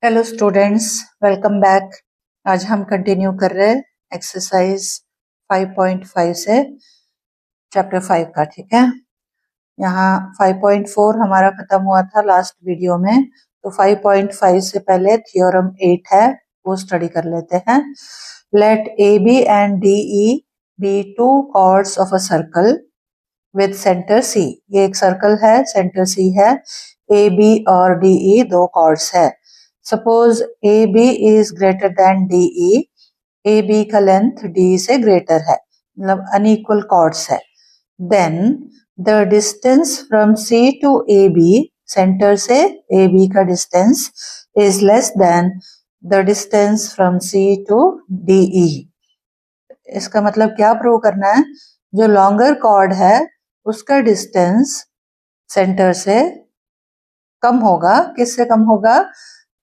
Hello students, welcome back. आज हम continue कर रहे हैं एक्सरसाइज 5.5 से चैप्टर 5 का। ठीक है, यहाँ 5.4 हमारा खत्म हुआ था लास्ट वीडियो में, तो 5.5 से पहले थ्योरम 8 है, वो स्टडी कर लेते हैं। Let A B and D E be two chords of a circle with centre C. ये एक सर्कल है, सेंटर सी है, ए बी और डी ई दो कॉर्ड्स है। Suppose A B is greater than D E, A B का length D से greater है, मतलब अनइक्वल कॉर्ड्स है। Then the distance from C to A B, centre से ए बी का distance is less than the distance from C to D E. इसका मतलब क्या प्रूव करना है? जो लॉन्गर कॉर्ड है उसका डिस्टेंस सेंटर से कम होगा। किससे कम होगा?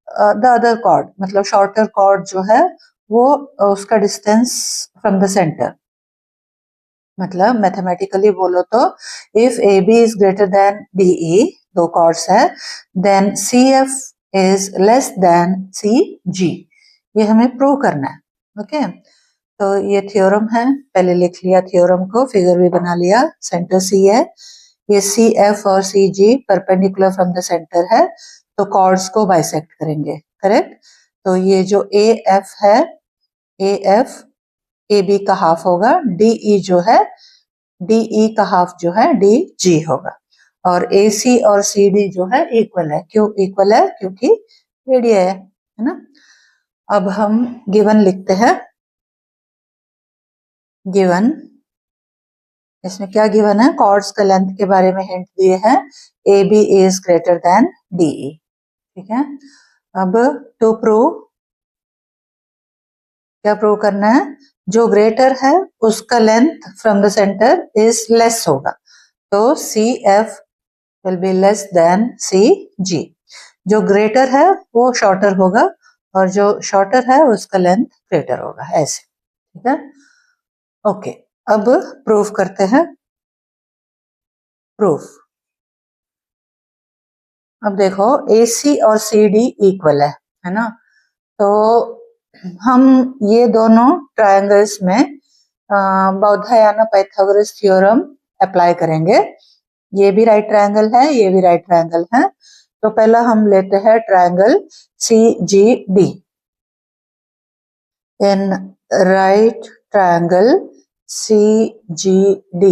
द अदर कॉर्ड, मतलब शॉर्टर कॉर्ड जो है वो उसका डिस्टेंस फ्रॉम द सेंटर। मतलब मैथमेटिकली बोलो तो if A B is greater than D E, दो कॉर्ड्स है, then C F is less than C G. ये हमें प्रूव करना है। ओके, तो ये थ्योरम है, पहले लिख लिया थ्योरम को, फिगर भी बना लिया। सेंटर सी है, ये सी एफ और सी जी परपेंडिकुलर फ्रॉम द सेंटर है, तो कॉर्ड्स को बाइसेक्ट करेंगे। करेक्ट। तो ये जो ए एफ है, ए एफ ए बी का हाफ होगा, डी ई जो है डी ई का हाफ जो है डी जी होगा, और ए सी और सी डी जो है इक्वल है। क्यों इक्वल है? क्योंकि रेडियस है ना। अब हम गिवन लिखते हैं। गिवन, इसमें क्या गिवन है? कॉर्ड्स का लेंथ के बारे में हिंट दिए हैं, A B is greater than D E. ठीक है, अब टू प्रूव, क्या प्रूव करना है? जो ग्रेटर है उसका length from the centre is less होगा, तो C F will be less than C G. जो ग्रेटर है वो शॉर्टर होगा, और जो शॉर्टर है उसका लेंथ ग्रेटर होगा, ऐसे। ठीक है, ओके। अब प्रूफ करते हैं। प्रूफ, अब देखो AC और CD इक्वल है ना। तो हम ये दोनों ट्रायंगल्स में बौद्धायन पाइथागोरस थ्योरम अप्लाई करेंगे। ये भी राइट ट्रायंगल है, ये भी राइट ट्रायंगल है। तो पहला हम लेते हैं triangle CGD। In right triangle CGD,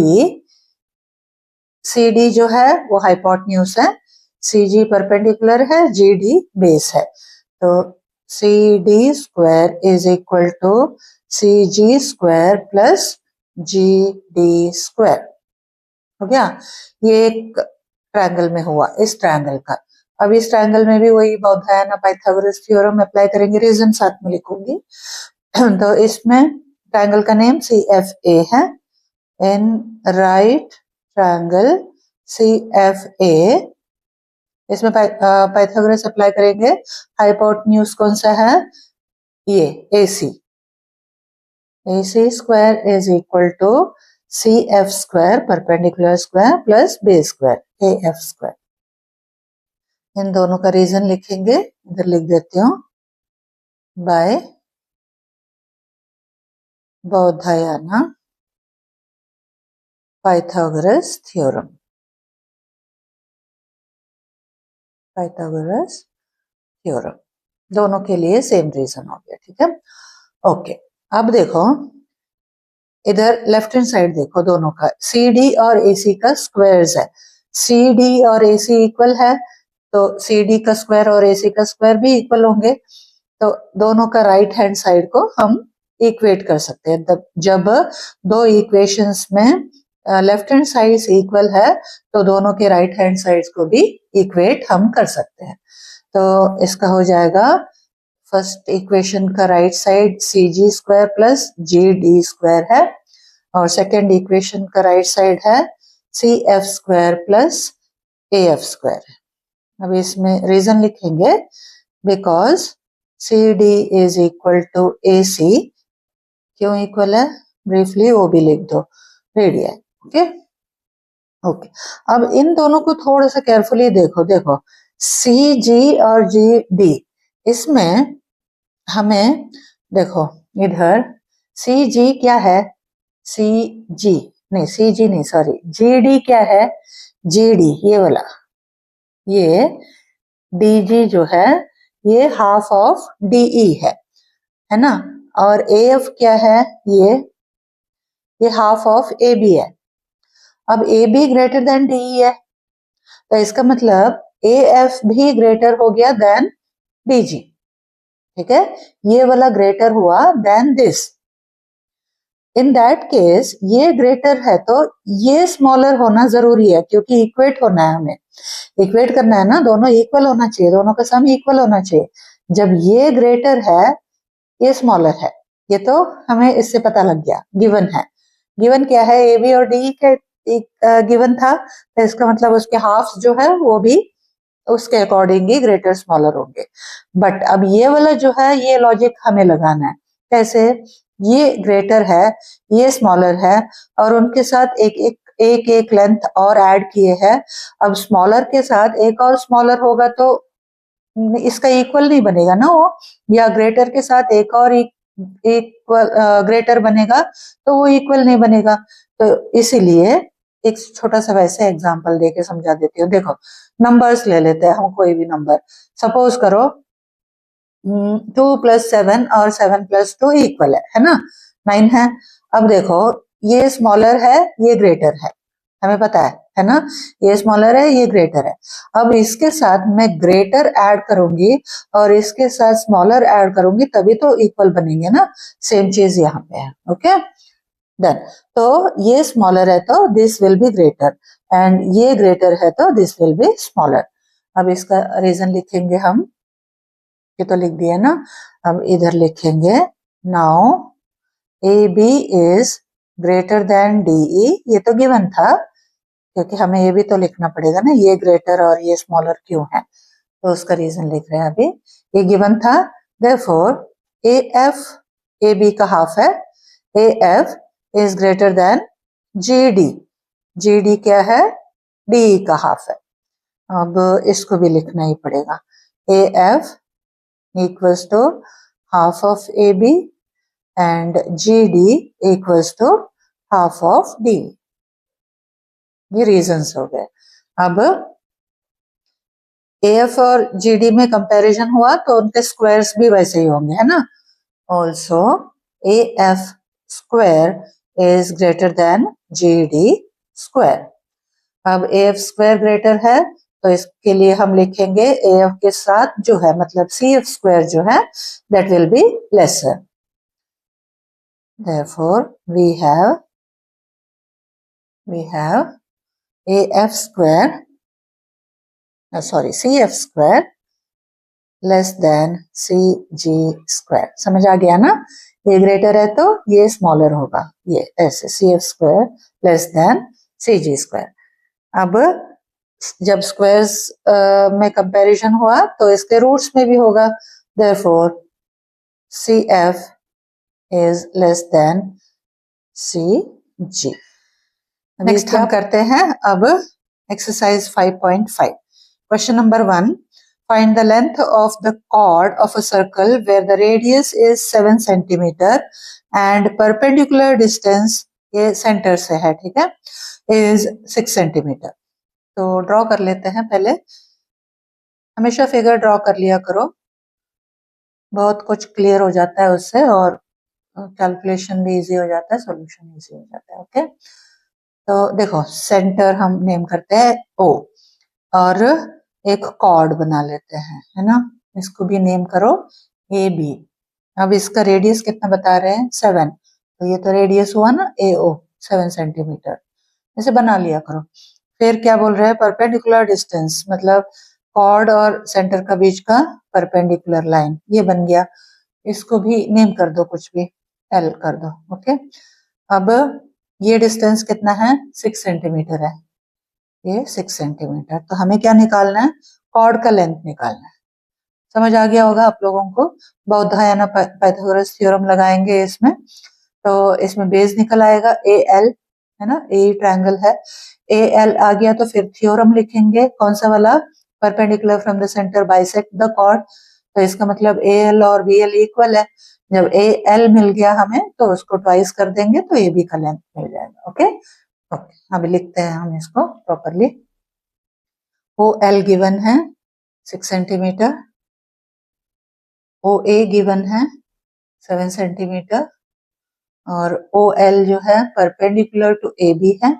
CD जो है वो हाइपोटेन्यूज है, CG परपेंडिकुलर है, GD बेस है। तो CD square is equal to CG square plus GD square. हो गया? ये एक ट्रायंगल में हुआ, इस ट्रायंगल का। अब इस ट्रायंगल में भी वही बौद्धायन पाइथागोरस थ्योरम अप्लाई करेंगे, रीजन साथ में लिखूंगी। तो इसमें ट्रायंगल का नेम CFA है। इन राइट ट्रायंगल CFA, इसमें पाइथागोरस अप्लाई करेंगे। हाइपोटेन्यूज कौन सा है? ये AC। AC square is equal to CF square perpendicular square plus base square AF square. इन दोनों का रीजन लिखेंगे, इधर लिख देती हूँ, by Baudhayana Pythagoras theorem. Pythagoras theorem, दोनों के लिए सेम रीजन हो गया। ठीक है, ओके। अब देखो इधर लेफ्ट हैंड साइड देखो, दोनों का CD और AC का स्क्वायर्स है। CD और AC इक्वल है, तो CD का स्क्वायर और AC का स्क्वायर भी इक्वल होंगे। तो दोनों का राइट हैंड साइड को हम इक्वेट कर सकते हैं। जब दो इक्वेशंस में लेफ्ट हैंड साइड इक्वल है, तो दोनों के राइट हैंड साइड्स को भी इक्वेट हम कर सकते हैं। तो इसका हो जाएगा, फर्स्ट इक्वेशन का right side CG square plus GD square है, और सेकेंड इक्वेशन का राइट साइड है CF square plus AF square है। अब इसमें रीजन लिखेंगे, because CD is equal to AC। क्यों इक्वल है? ब्रीफली वो भी लिख दो, रेडियस। Okay okay. अब इन दोनों को थोड़ा सा केयरफुली देखो। देखो CG और GD, इसमें हमें देखो इधर सी जी क्या है, सी जी नहीं, सी जी नहीं सॉरी, जी डी क्या है, जी डी ये वाला, ये डी जी जो है ये हाफ ऑफ डीई है ना, और ए एफ क्या है, ये हाफ ऑफ ए बी है। अब A B greater than DE है, तो इसका मतलब ए एफ भी ग्रेटर हो गया देन डी जी, ठीक है, ये वाला ग्रेटर हुआ than this. In that case ये ग्रेटर है तो ये स्मॉलर होना जरूरी है, क्योंकि इक्वेट होना है, हमें इक्वेट करना है ना, दोनों इक्वल होना चाहिए, दोनों का सम इक्वल होना चाहिए। जब ये ग्रेटर है ये स्मॉलर है, ये तो हमें इससे पता लग गया, गिवन है। गिवन क्या है, ए बी और डी के गिवन था, तो इसका मतलब उसके हाफ जो है वो भी उसके अकॉर्डिंग ही ग्रेटर स्मॉलर होंगे। बट अब ये वाला जो है ये लॉजिक हमें लगाना है, कैसे, ये ग्रेटर है ये स्मॉलर है, और उनके साथ एक लेंथ और ऐड किए हैं। अब स्मॉलर के साथ एक और स्मॉलर होगा तो इसका इक्वल नहीं बनेगा ना वो, या ग्रेटर के साथ एक और इक्वल ग्रेटर बनेगा तो वो इक्वल नहीं बनेगा। तो इसीलिए एक छोटा सा वैसे एग्जांपल देके समझा देती हूँ। देखो नंबर्स ले लेते हैं हम, कोई भी नंबर सपोज करो 2+7 और 7+2 इक्वल है ना, 9 है। अब देखो ये स्मॉलर है ये ग्रेटर है, हमें पता है ना, ये स्मॉलर है ये ग्रेटर है। अब इसके साथ मैं ग्रेटर ऐड करूंगी और इसके साथ स्मॉलर ऐड करूंगी तभी तो इक्वल बनेंगे ना, सेम चीज यहाँ पे है। ओके डन, तो ये स्मॉलर है तो this will be greater, and ये ग्रेटर है तो दिस विल बी स्मॉलर। अब इसका रीजन लिखेंगे हम, ये तो लिख दिया ना, अब इधर लिखेंगे now A B is greater than D E, ये तो गिवन था क्योंकि हमें ये भी तो लिखना पड़ेगा ना, ये ग्रेटर और ये स्मॉलर क्यों है, तो उसका रीजन लिख रहे हैं अभी, ये गिवन था। Therefore A F A B का हाफ है, A F is greater than G D, G D क्या है, डी का हाफ है। अब इसको भी लिखना ही पड़ेगा, A F equals to half of AB and GD equals to half of D। ये रीजंस हो गए। अब AF और GD में कंपैरिजन हुआ तो उनके स्क्वायर्स भी वैसे ही होंगे, है ना। Also AF square is greater then GD square. अब AF स्क्वायर ग्रेटर है तो इसके लिए हम लिखेंगे AF के साथ जो है मतलब CF स्क्वायर जो है that will be lesser। Therefore we have AF square CF square less than CG square। समझ आ गया ना, ये ग्रेटर है तो ये स्मॉलर होगा, ये ऐसे CF square less than CG square। अब जब स्क्वायर्स में कंपैरिजन हुआ तो इसके रूट्स में भी होगा, therefore CF is less than CG। Next हम करते हैं अब exercise 5.5। Question number 1, find the length of the chord of a circle where the radius is 7 centimeter and perpendicular distance, ये सेंटर से है ठीक है, is 6 centimeter। तो ड्रॉ कर लेते हैं पहले, हमेशा फिगर ड्रॉ कर लिया करो, बहुत कुछ क्लियर हो जाता है उससे और कैलकुलेशन भी इजी हो जाता है, सॉल्यूशन इजी हो जाता है। ओके तो देखो सेंटर हम नेम करते हैं O और एक कॉर्ड बना लेते हैं, है ना, इसको भी नेम करो AB। अब इसका रेडियस कितना बता रहे हैं 7, तो ये तो रेडियस हुआ ना AO 7 सेंटीमीटर, इसे बना लिया करो। फिर क्या बोल रहे हैं, परपेंडिकुलर डिस्टेंस मतलब कॉर्ड और सेंटर का बीच का परपेंडिकुलर लाइन, ये बन गया, इसको भी नेम कर दो कुछ भी, L कर दो। ओके अब ये डिस्टेंस कितना है 6 सेंटीमीटर है, ये 6 सेंटीमीटर, तो हमें क्या निकालना है, कॉर्ड का लेंथ निकालना है। समझ आ गया होगा आप लोगों को, बौद्धायन पाइथागोरस थ्योरम लगाएंगे इसमें, तो इसमें बेस निकल आएगा AL, है ना, ए ट्रायंगल है, AL आ गया तो फिर थ्योरम लिखेंगे, कौन सा वाला, perpendicular from the centre bisect the chord, तो इसका मतलब ए एल और बी एल इक्वल है। जब ए एल मिल गया हमें तो उसको ट्वाइस कर देंगे तो ए बी का लेंथ मिल जाएगा। ओके ओके, अभी लिखते हैं हम इसको प्रॉपरली। ओ एल गिवन है 6 सेंटीमीटर, ओ ए गिवन है 7 सेंटीमीटर, और ओ एल जो है परपेंडिकुलर टू ए बी है।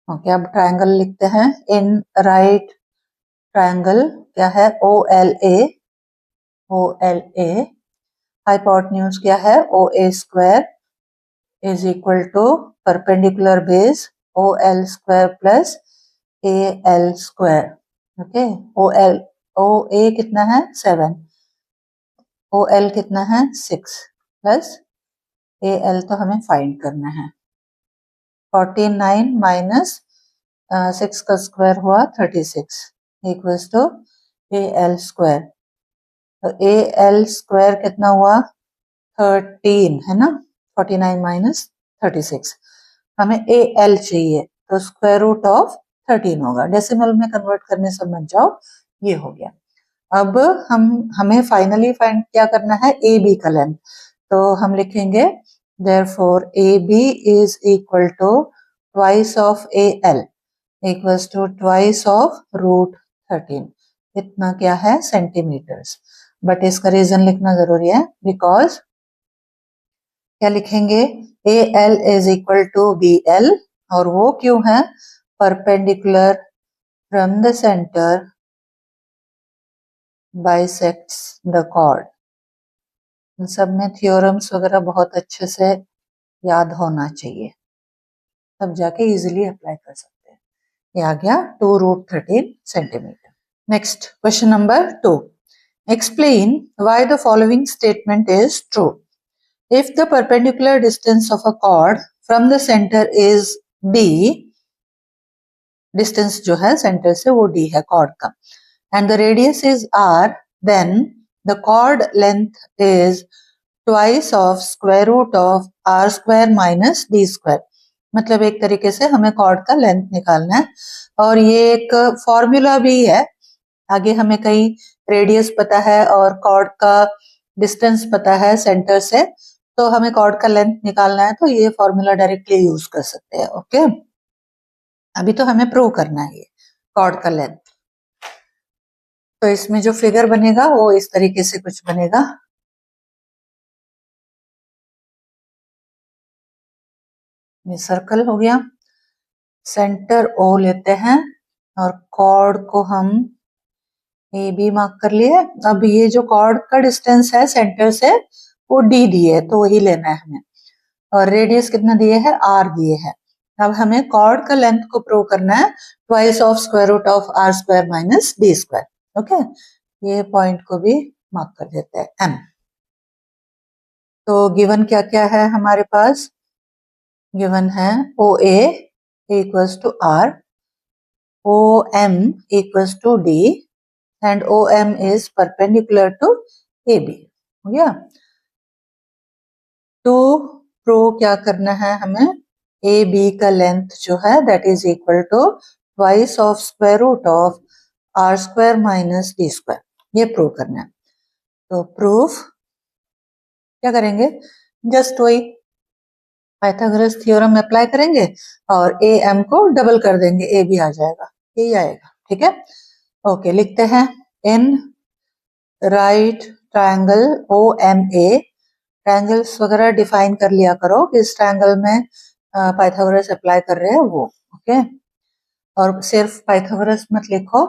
ओके, अब ट्रायंगल लिखते हैं। इन राइट ट्रायंगल क्या है? O L A, O L A. Hypotenuse क्या है? O A square is equal to perpendicular base O L square plus A L square. Okay, O L, O A कितना है? 7, O L कितना है? 6 plus A L तो हमें find करना है। 49 माइनस 6 का स्क्वायर हुआ 36 equals to A L square. तो ए एल स्क्वायर कितना हुआ? 13 है ना। 49 माइनस 36, हमें ए एल चाहिए तो स्क्वायर रूट ऑफ 13 होगा। डेसिमल में कन्वर्ट करने से समझ जाओ, ये हो गया। अब हमें फाइनली फाइंड क्या करना है? ए बी का लेंथ। तो हम लिखेंगे therefore A B is equal to twice of A L equals to twice of root 13। इतना क्या है? सेंटीमीटर्स। बट इसका रीजन लिखना जरूरी है, बिकॉज क्या लिखेंगे? A L is equal to B L, और वो क्यों है? Perpendicular from the centre bisects the chord. इन सब में थ्योरम्स वगैरह बहुत अच्छे से याद होना चाहिए, तब जाके इजीली अप्लाई कर सकते हैं। ये आ गया 2 root 13 centimetre. Next question number 2, explain why the following statement is true. If the perpendicular distance of a chord from the center is d, distance जो है center से वो d है chord का, and the radius is r, then the chord length is twice of square root of r square minus d square। मतलब एक तरीके से हमें chord का लेंथ निकालना है, और ये एक फॉर्मूला भी है। आगे हमें कहीं रेडियस पता है और chord का डिस्टेंस पता है सेंटर से, तो हमें कॉर्ड का लेंथ निकालना है तो ये फॉर्मूला डायरेक्टली यूज कर सकते हैं। ओके, अभी तो हमें प्रूव करना है ये कॉर्ड का लेंथ। तो इसमें जो फिगर बनेगा वो इस तरीके से कुछ बनेगा। ये सर्कल हो गया, सेंटर ओ लेते हैं और कॉर्ड को हम ए बी मार्क कर लिए। अब ये जो कॉर्ड का डिस्टेंस है सेंटर से वो डी दिए है, तो वही लेना है हमें, और रेडियस कितना दिए है? आर दिए है। अब हमें कॉर्ड का लेंथ को प्रूव करना है, twice of square root of R square minus D square. Okay, ये पॉइंट को भी मार्क कर देते हैं एम। तो गिवन क्या क्या है हमारे पास? गिवन है O A equals to R, O M equals to D, and O M is perpendicular to A B. हो गया। तो प्रूव क्या करना है हमें? ए बी का लेंथ जो है that is equal to twice of square root of R square minus D square, ये प्रूव करना है। तो प्रूफ क्या करेंगे? जस्ट वही पाइथागोरस थ्योरम अप्लाई करेंगे और ए एम को डबल कर देंगे, ए बी आ जाएगा, यही आएगा। ठीक है, ओके, लिखते हैं। In right triangle O M A, triangles वगैरह डिफाइन कर लिया करो, किस ट्रायंगल में पाइथागोरस अप्लाई कर रहे हैं वो। ओके, और सिर्फ पाइथागोरस मत लिखो,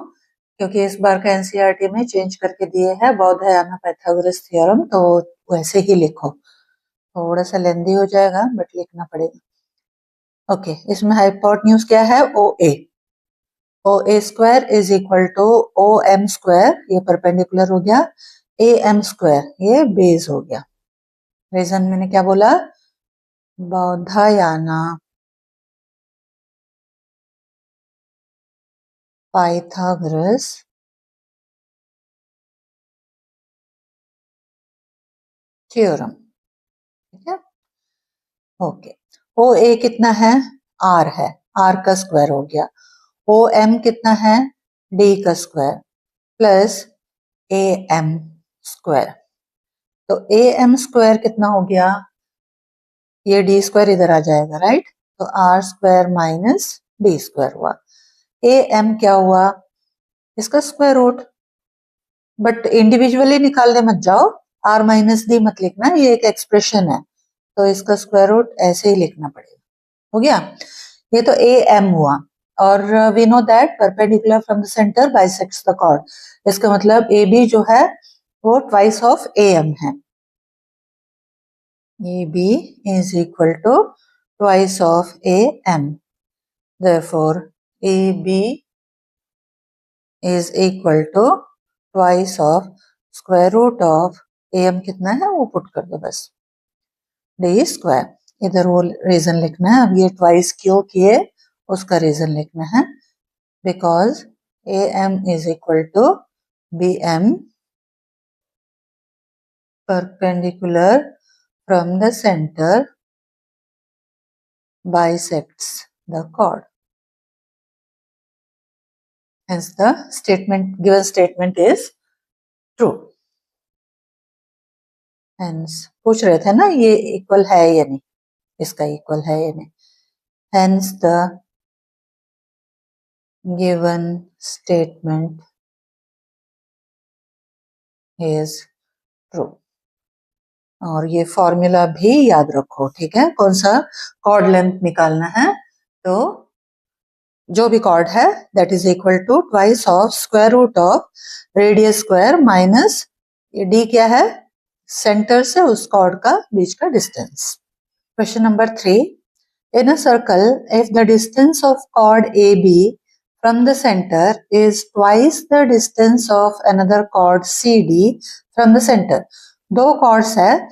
क्योंकि इस बार का एनसीईआरटी में चेंज करके दिए हैं बौधायन पाइथागोरस थ्योरम, तो वैसे ही लिखो। थोड़ा सा लेंदी हो जाएगा बट लिखना पड़ेगा। ओके, इसमें हाइपोटेन्यूज क्या है? O A, O A square is equal to O M square, ये परपेंडिकुलर हो गया, ए एम स्क्वायर ये बेस हो गया। रीजन मैंने क्या बोला? Baudhayana Pythagoras theorem. ठीक है, ओके। ओ ए कितना है? आर है, आर का स्क्वायर हो गया। ओ एम कितना है? डी का square plus A M square. तो ए एम स्क्वायर कितना हो गया, ये डी स्क्वायर इधर आ जाएगा, राइट। तो R square minus D square हुआ। ए एम क्या हुआ, इसका स्क्वायर रूट, बट इंडिविजुअली निकालने मत जाओ, आर माइनस डी मत लिखना, ये एक एक्सप्रेशन है, तो इसका स्क्वायर रूट ऐसे ही लिखना पड़ेगा। हो गया, ये तो ए एम हुआ। और we know that perpendicular from the centre bisects the chord, इसका मतलब ए बी जो है वो ट्वाइस ऑफ ए एम है। A B is equal to twice of A M, therefore A B is equal to twice of square root of A M कितना है वो put कर दो बस, डी स्क्वायर। इधर वो रीजन लिखना है, अब ये ट्वाइस क्यों किए उसका रीजन लिखना है, because A M is equal to B M perpendicular from the centre bisects the chord. Hence the given statement is true. Hence पूछ रहे थे ना ये इक्वल है या नहीं, इसका इक्वल है या नहीं। Hence the given statement is true. और ये फॉर्मूला भी याद रखो, ठीक है। कौन सा कॉर्ड लेंथ निकालना है, तो जो भी कॉर्ड है that is equal to twice of square root of radius square minus ये डी क्या है, सेंटर से उस कॉर्ड का बीच का distance. Question number 3, in a circle if the distance of chord A B from the centre is twice the distance of another chord C D from the centre. दो chords है,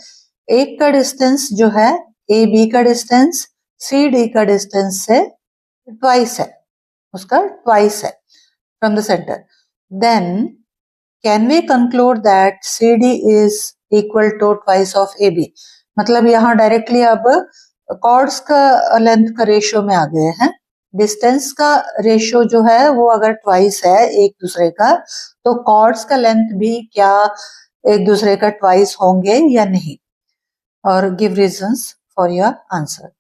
एक का distance जो है A B का distance C D का distance से twice है, उसका ट्वाइस है from the centre, then can we conclude that C D is equal to twice of A B. मतलब यहाँ डायरेक्टली अब कॉर्ड्स का लेंथ का रेशियो में आ गए हैं, डिस्टेंस का रेशियो जो है वो अगर ट्वाइस है एक दूसरे का, तो कॉर्ड्स का लेंथ भी क्या एक दूसरे का ट्वाइस होंगे या नहीं, और give reasons for your answer.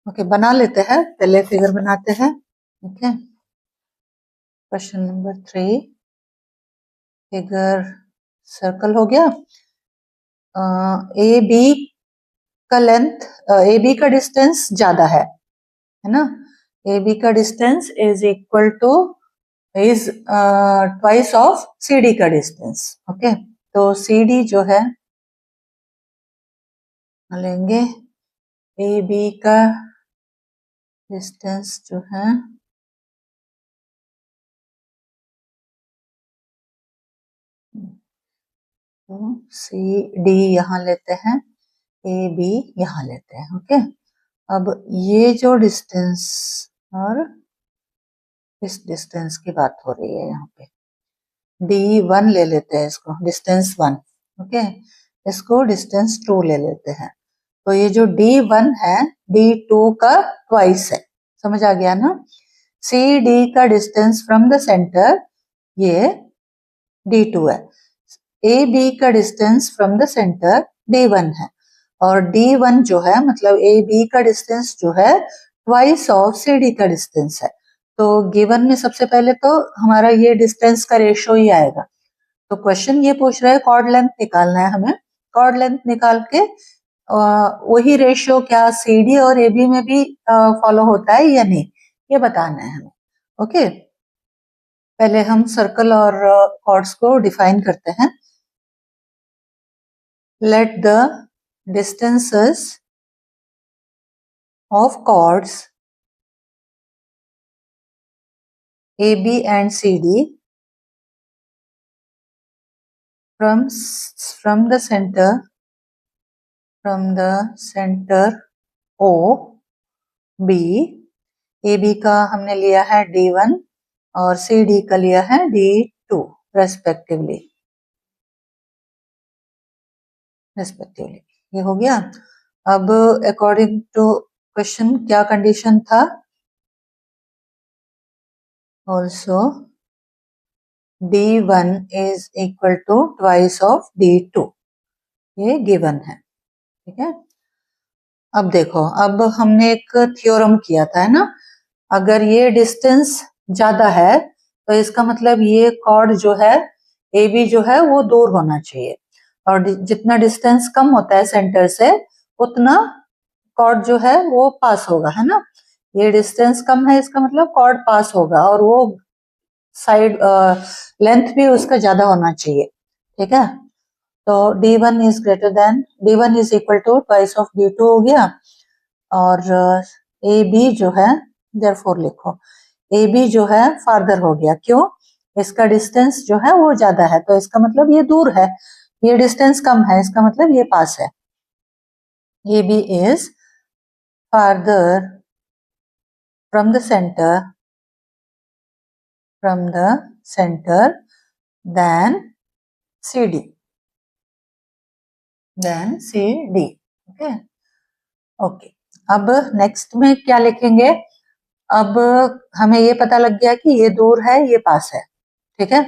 Okay, बना लेते हैं, पहले फिगर बनाते हैं। Okay, question number 3, figure circle हो गया। ए बी का लेंथ, ए बी का डिस्टेंस ज्यादा है ना, ए बी का distance is equal to is twice of C D का डिस्टेंस। ओके, तो सी डी जो है लेंगे, ए बी का डिस्टेंस जो है तो सी डी यहाँ लेते हैं, ए बी यहाँ लेते हैं। ओके, अब ये जो डिस्टेंस और इस डिस्टेंस की बात हो रही है यहाँ पे, D1 ले लेते हैं इसको, डिस्टेंस 1। ओके, इसको डिस्टेंस 2 ले लेते हैं, तो ये जो D1 है D2 का ट्वाइस है, समझ आ गया ना। सी डी का डिस्टेंस फ्रॉम द सेंटर ये D2 है, ए बी का distance from the centre D1 है, और D1 जो है मतलब ए बी का डिस्टेंस जो है ट्वाइस ऑफ सी डी का डिस्टेंस है। तो गिवन में सबसे पहले तो हमारा ये डिस्टेंस का रेशियो ही आएगा। तो क्वेश्चन ये पूछ रहा है कॉर्ड लेंथ निकालना है हमें, कॉर्ड लेंथ निकाल के वही रेशियो क्या सी डी और ए बी में भी फॉलो होता है या नहीं, ये बताना है हमें। ओके, पहले हम सर्कल और कॉर्ड्स को डिफाइन करते हैं। Let the distances of chords AB and CD from the center O B, AB का हमने लिया है D1 और CD का लिया है D2 रेस्पेक्टिवली। ये हो गया। अब अकॉर्डिंग टू क्वेश्चन क्या कंडीशन था, also D1 is equal to twice of D2, ये गिवन है, ठीक है। अब देखो, अब हमने एक थ्योरम किया था, है ना, अगर ये डिस्टेंस ज्यादा है तो इसका मतलब ये कॉर्ड जो है ए बी जो है वो दूर होना चाहिए, और जितना डिस्टेंस कम होता है सेंटर से उतना कॉर्ड जो है वो पास होगा, है ना। ये डिस्टेंस कम है, इसका मतलब कॉर्ड पास होगा, और वो साइड लेंथ भी उसका ज्यादा होना चाहिए, ठीक है। तो D1 is greater than, D1 is equal to twice of D2 हो गया, और AB जो है, देयरफॉर लिखो AB जो है फार्दर हो गया, क्यों, इसका डिस्टेंस जो है वो ज्यादा है, तो इसका मतलब ये दूर है, ये डिस्टेंस कम है, इसका मतलब ये पास है। AB is farther from the center than CD. Okay okay. अब नेक्स्ट में क्या लिखेंगे, अब हमें ये पता लग गया कि ये दूर है, ये पास है, ठीक है,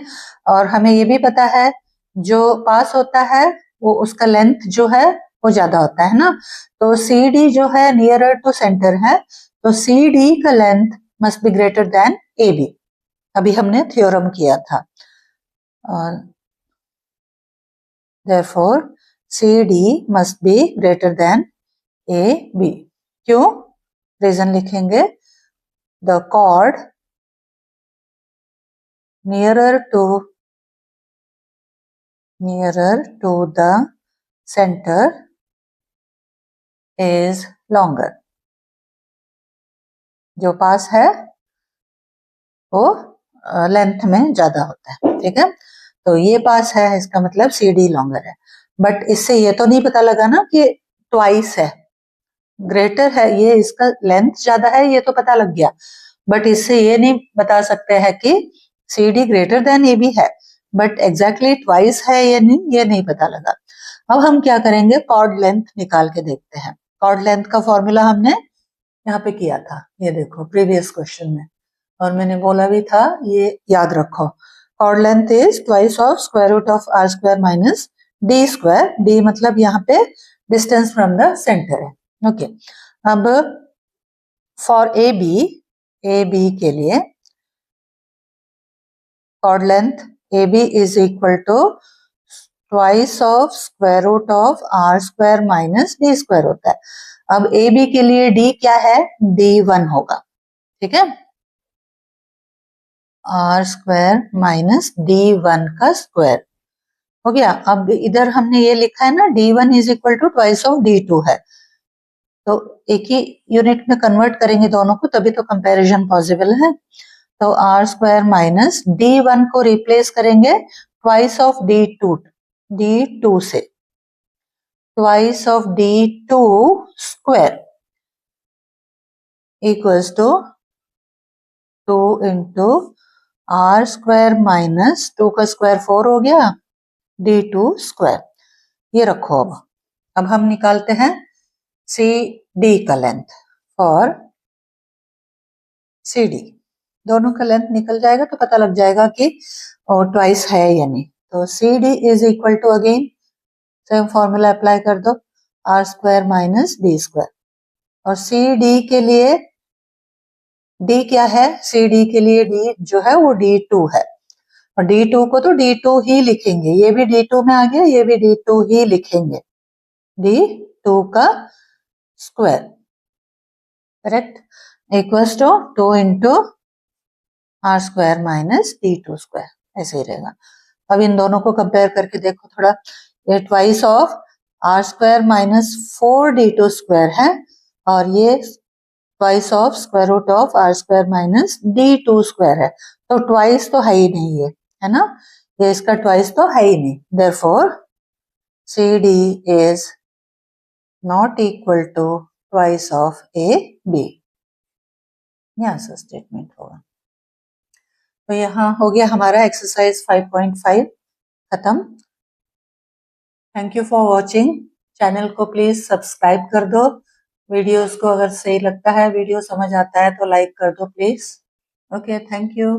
और हमें ये भी पता है जो पास होता है वो उसका लेंथ जो है वो ज्यादा होता है ना, तो CD जो है नियरर टू सेंटर है, तो CD का length must be greater then AB, अभी हमने थ्योरम किया था। Therefore, CD must be greater than AB. क्यों, रीजन लिखेंगे, the chord nearer to the center is longer. जो पास है वो लेंथ में ज्यादा होता है, ठीक है, तो ये पास है, इसका मतलब CD लॉन्गर है, बट इससे ये तो नहीं पता लगा ना कि ट्वाइस है, ग्रेटर है, ये इसका लेंथ ज्यादा है, ये तो पता लग गया, बट इससे ये नहीं बता सकते हैं कि CD ग्रेटर देन AB है, बट एग्जैक्टली ट्वाइस है या नहीं, ये नहीं पता लगा। अब हम क्या करेंगे, कॉर्ड लेंथ निकाल के देखते हैं। कॉर्ड लेंथ का फॉर्मूला हमने यहाँ पे किया था, ये देखो प्रीवियस क्वेश्चन में, और मैंने बोला भी था ये याद रखो, chord length is twice of square root of R square minus D square, D मतलब यहाँ पे डिस्टेंस फ्रॉम द सेंटर है, ओके। अब फॉर AB के लिए chord length AB is equal to twice of square root of R square minus D square होता है। अब AB के लिए D क्या है, D1 होगा, ठीक है, R स्क्वायर माइनस D1 का स्क्वायर हो गया। अब इधर हमने ये लिखा है ना, D1 is equal to twice of D2 है, तो एक ही यूनिट में कन्वर्ट करेंगे दोनों को, तभी तो कंपैरिजन पॉसिबल है। तो R स्क्वायर माइनस D1 को रिप्लेस करेंगे ट्वाइस ऑफ D2 से, twice of D2 square equals to 2 into R square minus 2 का स्क्वायर 4 हो गया, D2 स्क्वायर, ये रखो। अब हम निकालते हैं CD का लेंथ फॉर CD, दोनों का लेंथ निकल जाएगा तो पता लग जाएगा कि ट्वाइस है या नहीं। तो CD is equal to, again same formula apply कर दो, R square minus D square, और CD के लिए D क्या है, CD के लिए D जो है वो D2 है, और D2 को तो D2 ही लिखेंगे, ये भी D2 में आ गया, ये भी D2 ही लिखेंगे, D2 का square, correct, equals to 2 into R square minus D2 square, ऐसे ही रहेगा। अब इन दोनों को कंपेयर करके देखो थोड़ा, ये twice of R square minus 4D2 square है, और ये twice of square root of R square minus D2 square है, तो ट्वाइस तो है ही नहीं है ना, ये इसका ट्वाइस तो है ही नहीं, therefore CD is not equal to twice of AB, यहाँ से स्टेटमेंट होगा। तो यहाँ हो गया हमारा एक्सरसाइज 5.5 खत्म। Thank you for watching, channel को प्लीज सब्सक्राइब कर दो, वीडियोस को अगर सही लगता है, वीडियो समझ आता है तो लाइक कर दो प्लीज। Okay, thank you.